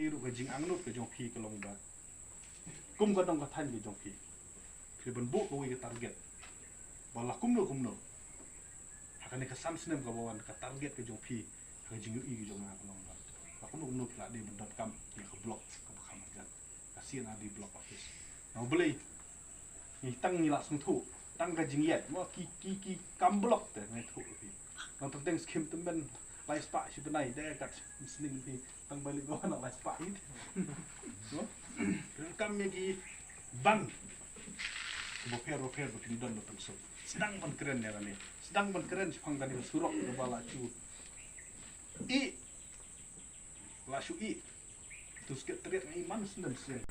iru ke jing angnut ke jong phi ke long ba kum ka dong ka than ke jong phi ke ben bu ko wi target bala kumno hakane ka sam sinem ka bawan ka target ke jong phi ka jing yu ke jong na ka long ba la kumno la de ben dot kam ni ka block ka ba kham jan ka sien adi block office no boleh ni tang ni la sung thu tang ka jing yet mo ki kam block te ngai thu phi no tang skim temben lai spa si benai de kat sning phi tang balik go na lai spa it no kam gi bang bo pero kin don no tang sedang ban keren ya ni sedang ban keren phang tani surok ke bala chu i la shu i tu sket teriak ngai man sendem sen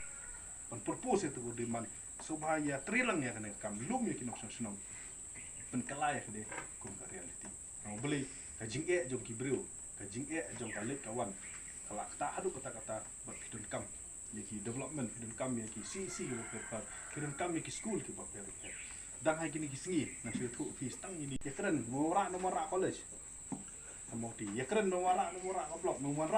ban purpose itu di man supaya trilang ya kan kam lum ya kinok senong pen kalai de kum ka reality mau beli kajing jong kibreu kajing jong kalik kawan kalau kata adu kata-kata berpidun kam yaki development pidun kam yaki si ke pidun kam yaki school ke baper dang hai kini kisingi na su thu fi stang ini ya keren nomor college mau ti ya keren nomor blok nomor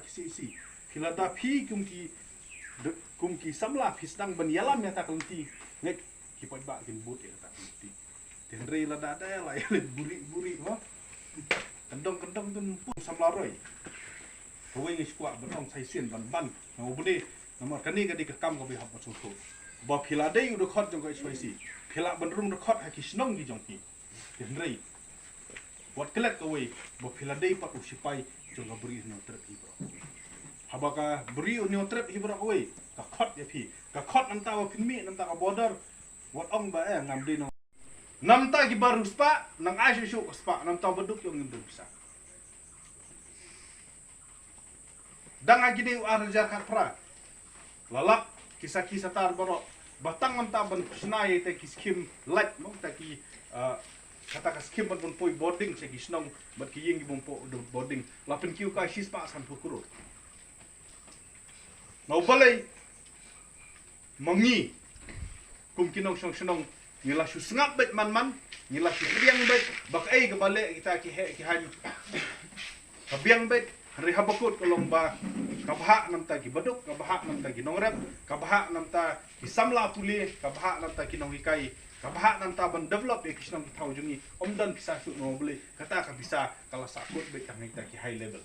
si kila da phi kum ki samla fi stang ban yalam ya ta kelti ngek ki poi ba kin but ya ta kelti den rei la da la ya buri ho kendong tun pun samla roi Hoi ngi squat benong sai sien ban no budi nomor kani ka di ka kam ka bi hab su thu ba phila dei u khot jong ka si phila ban rum khot ha ki snong gi jong ki den rei wat kelet ka wei ba phila dei pa u sipai jong ka buri no trep hi bro habaka buri no trep hi bro wei ka khot ya phi ka khot nam ta wa pinmi nam ta ka border wat ong ba ngam dei no nam ta ki baru spa nang ai su ka spa nam ta beduk jong ngi bisa dang agi de arja khatra lalak kisah tar baro batang manta ban snai te kiskim light mong ta ki kata ka skim ban poi boarding se kisnong bat ki yeng bom po boarding lapin kiu ka sis pa san pukuro mau balai mangi kum kinong snong ngila su ngap bet man ngila su biang bet bak ai ka bale kita ki han ka biang bet hari habakut kolomba kabha namta ki baduk kabha namta ki nongrep kabha namta ki samla puli kabha namta ki nongikai kabha namta ban develop e kisnong ki thau jungi omdan bisa su no beli kata ka bisa kala sakut be kang kita ki high level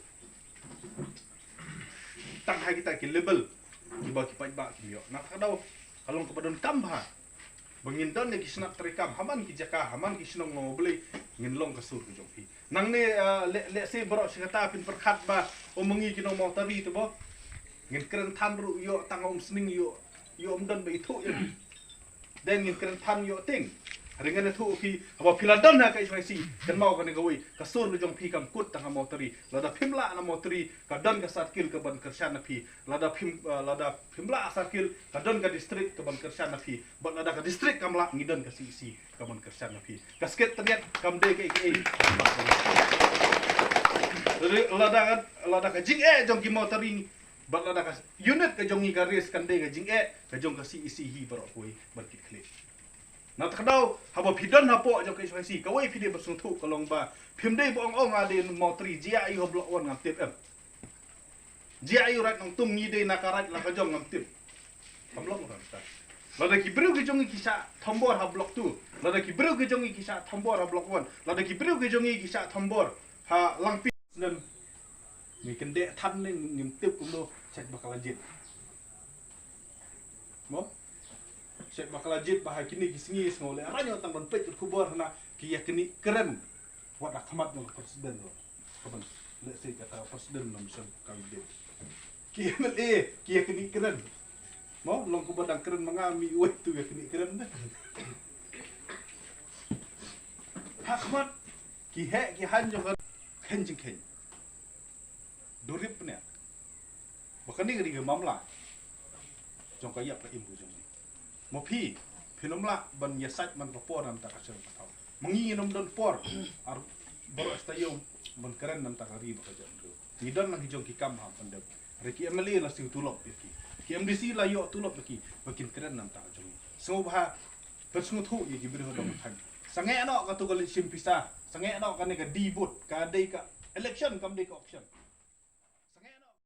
tang hai kita ki level ki ba ki ba ki yo nak kadau kalong kepadon kambha bangin don ne ki snap trikam haman ki jaka haman ki snong no beli ngin long ka sur ki jong pi nang ne le se bro se kata pin perkhat ba omongi kino mau tari tu bo ngin keren than ru yo tang om sning yo omdan be thu ya den ngin keren than yo ting ringan thu ki aba philadon ha kai si kan mau kan goi ka sur lu jong pi kam kut tang mau tari lada phimla na mau tari ka don ka sat kil ka ban kershan na pi lada phimla sat kil ka don ka district ka ban kershan na pi ban lada ka district kamla ngidon ka si ka ban kershan na pi ka sket teriat kam de ke lada ka jing jong ki mau tari ban lada ka unit ka jong ka res kan de ka jing ka jong ka si hi baro koi ban kit klik na takdaw haba pidon hapo jong kai si ka wei pide bersung thu kalong ba phim dei bong ong ade mo tri jia ayu blok on ngam tip em jia ayu rat nong tum ni dei nakarat la ka jong ngam tip kamlong ran ta lada ki bru ki jong ki sa thombor ha blok tu lada ki bru ki jong ki sa thombor ha blok 1 lada ki bru ki jong ki sa thombor ha langpi nem mi kende than le ngim tip kum do cek bakal jit mo Syed bakal ajit bahaya kini kisingi ngole aranyo tang ban pet kubur na ki yakini keren wat akhamat ng presiden lo kaban let's say kata presiden nam sang kandidat ki MLA ki yakini keren mo long kubur dang keren mangami wet tu yakini keren dah akhamat ki han jong khen durip ne bakani ngri mamla jong kayak ka imbu jong mo phi phinomla ban yasat man por nam ta kasel patau mangi nom don por ar bor stayo ban keren nam ta kari ba jan ru ni don nang hijong ki kam ha pandem reki MLA la sing tulop ki MDC la yo tulop ki bakin keren nam ta jong so ba persung thu ye ki bir hodong than sange no ka tu kali simpisa sange no ka ne ka dibut ka dei ka election kam dei ka option